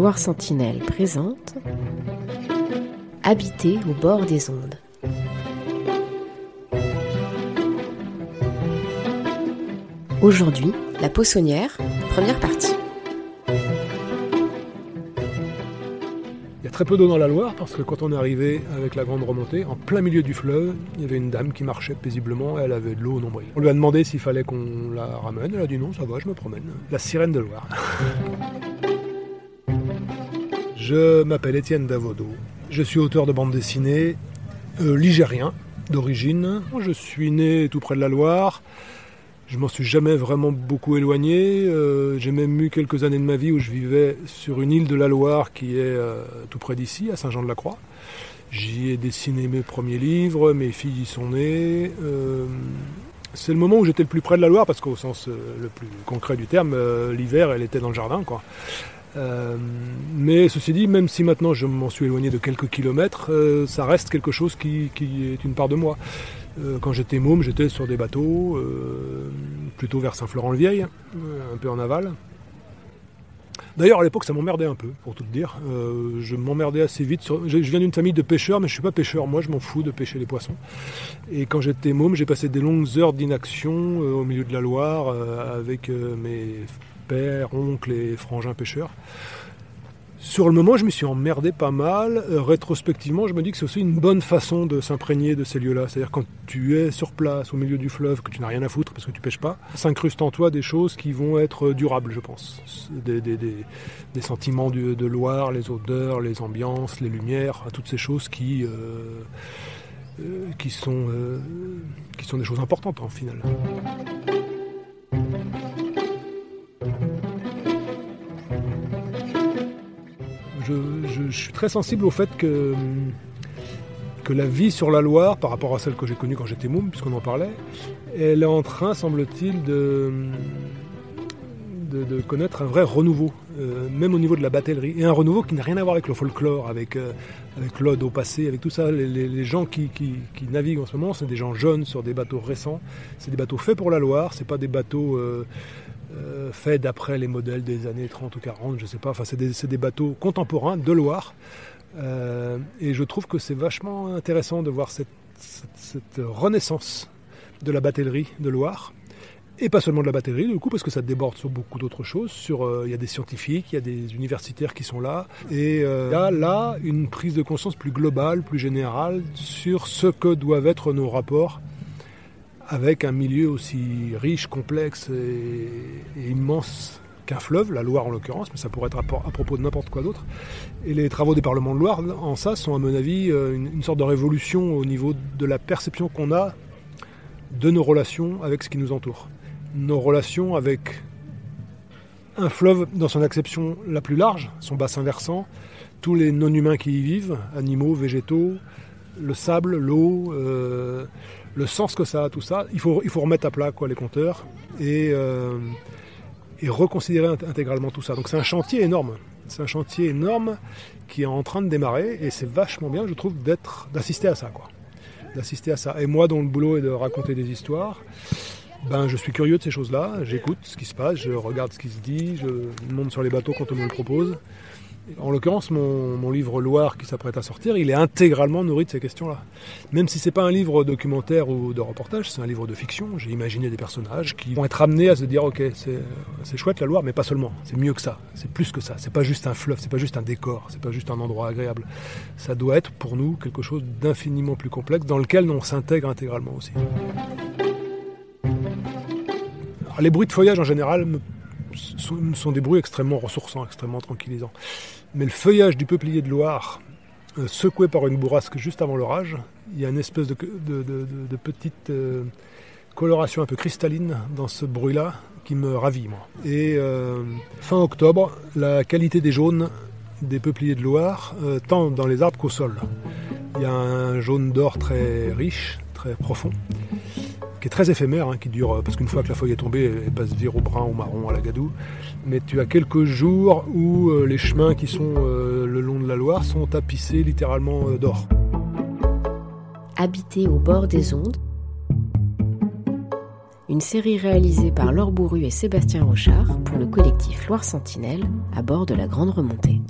Loire Sentinelle présente Habiter au bord des ondes. Aujourd'hui, la Poissonnière, première partie. Il y a très peu d'eau dans la Loire parce que quand on est arrivé avec la grande remontée, en plein milieu du fleuve, il y avait une dame qui marchait paisiblement et elle avait de l'eau au nombril. On lui a demandé s'il fallait qu'on la ramène, elle a dit non, ça va, je me promène. La sirène de Loire. Je m'appelle Étienne Davodo, je suis auteur de bande dessinée ligérien d'origine. Je suis né tout près de la Loire. Je m'en suis jamais vraiment beaucoup éloigné. J'ai même eu quelques années de ma vie où je vivais sur une île de la Loire qui est tout près d'ici, à Saint-Jean-de-la-Croix. J'y ai dessiné mes premiers livres, mes filles y sont nées. C'est le moment où j'étais le plus près de la Loire, parce qu'au sens le plus concret du terme, l'hiver, elle était dans le jardin, quoi. Mais ceci dit, même si maintenant je m'en suis éloigné de quelques kilomètres, ça reste quelque chose qui est une part de moi. Quand j'étais môme, j'étais sur des bateaux, plutôt vers Saint-Florent-le-Vieil, un peu en aval. D'ailleurs, à l'époque, ça m'emmerdait un peu, pour tout te dire. Je m'emmerdais assez vite. Je viens d'une famille de pêcheurs, mais je ne suis pas pêcheur. Moi, je m'en fous de pêcher les poissons. Et quand j'étais môme, j'ai passé des longues heures d'inaction au milieu de la Loire avec mes pères, oncles et frangins pêcheurs. Sur le moment, je me suis emmerdé pas mal. Rétrospectivement, je me dis que c'est aussi une bonne façon de s'imprégner de ces lieux-là. C'est-à-dire quand tu es sur place, au milieu du fleuve, que tu n'as rien à foutre parce que tu pêches pas, s'incrustent en toi des choses qui vont être durables, je pense. Des sentiments de Loire, les odeurs, les ambiances, les lumières, toutes ces choses qui sont des choses importantes en final. Je suis très sensible au fait que la vie sur la Loire, par rapport à celle que j'ai connue quand j'étais môme, puisqu'on en parlait, elle est en train, semble-t-il, de connaître un vrai renouveau, même au niveau de la batellerie. Et un renouveau qui n'a rien à voir avec le folklore, avec l'ode au passé, avec tout ça. Les gens qui naviguent en ce moment, c'est des gens jeunes sur des bateaux récents. C'est des bateaux faits pour la Loire, c'est pas des bateaux faits d'après les modèles des années 30 ou 40, je sais pas. Enfin, c'est des bateaux contemporains de Loire. Et je trouve que c'est vachement intéressant de voir cette renaissance de la batellerie de Loire. Et pas seulement de la batellerie, du coup, parce que ça déborde sur beaucoup d'autres choses. Il y a des scientifiques, il y a des universitaires qui sont là. Et il y a là une prise de conscience plus globale, plus générale, sur ce que doivent être nos rapports avec un milieu aussi riche, complexe et immense qu'un fleuve, la Loire en l'occurrence, mais ça pourrait être à propos de n'importe quoi d'autre. Et les travaux des Parlements de Loire, en ça, sont à mon avis une sorte de révolution au niveau de la perception qu'on a de nos relations avec ce qui nous entoure. Nos relations avec un fleuve dans son acception la plus large, son bassin versant, tous les non-humains qui y vivent, animaux, végétaux, le sable, l'eau, le sens que ça a, tout ça. Il faut remettre à plat les compteurs et reconsidérer intégralement tout ça. Donc c'est un chantier énorme. C'est un chantier énorme qui est en train de démarrer et c'est vachement bien, je trouve, d'assister à ça, d'assister à ça. Et moi, dont le boulot est de raconter des histoires, je suis curieux de ces choses-là, j'écoute ce qui se passe, je regarde ce qui se dit, je monte sur les bateaux quand on me le propose. En l'occurrence, mon livre Loire qui s'apprête à sortir, il est intégralement nourri de ces questions-là. Même si c'est pas un livre documentaire ou de reportage, c'est un livre de fiction. J'ai imaginé des personnages qui vont être amenés à se dire ok, c'est chouette la Loire, mais pas seulement. C'est mieux que ça, c'est plus que ça. C'est pas juste un fleuve, c'est pas juste un décor, c'est pas juste un endroit agréable. Ça doit être pour nous quelque chose d'infiniment plus complexe dans lequel on s'intègre intégralement aussi. Alors, les bruits de feuillage en général sont des bruits extrêmement ressourçants, extrêmement tranquillisants. Mais le feuillage du peuplier de Loire, secoué par une bourrasque juste avant l'orage, il y a une espèce de petite coloration un peu cristalline dans ce bruit-là qui me ravit, moi. Et fin octobre, la qualité des jaunes des peupliers de Loire, tant dans les arbres qu'au sol. Il y a un jaune d'or très riche, très profond, qui est très éphémère, qui dure, parce qu'une fois que la feuille est tombée, elle passe vire au brun, au marron, à la gadoue. Mais tu as quelques jours où les chemins qui sont le long de la Loire sont tapissés littéralement d'or. Habiter au bord des ondes, une série réalisée par Laure Bourru et Sébastien Rochard pour le collectif Loire Sentinelle à bord de la Grande Remontée.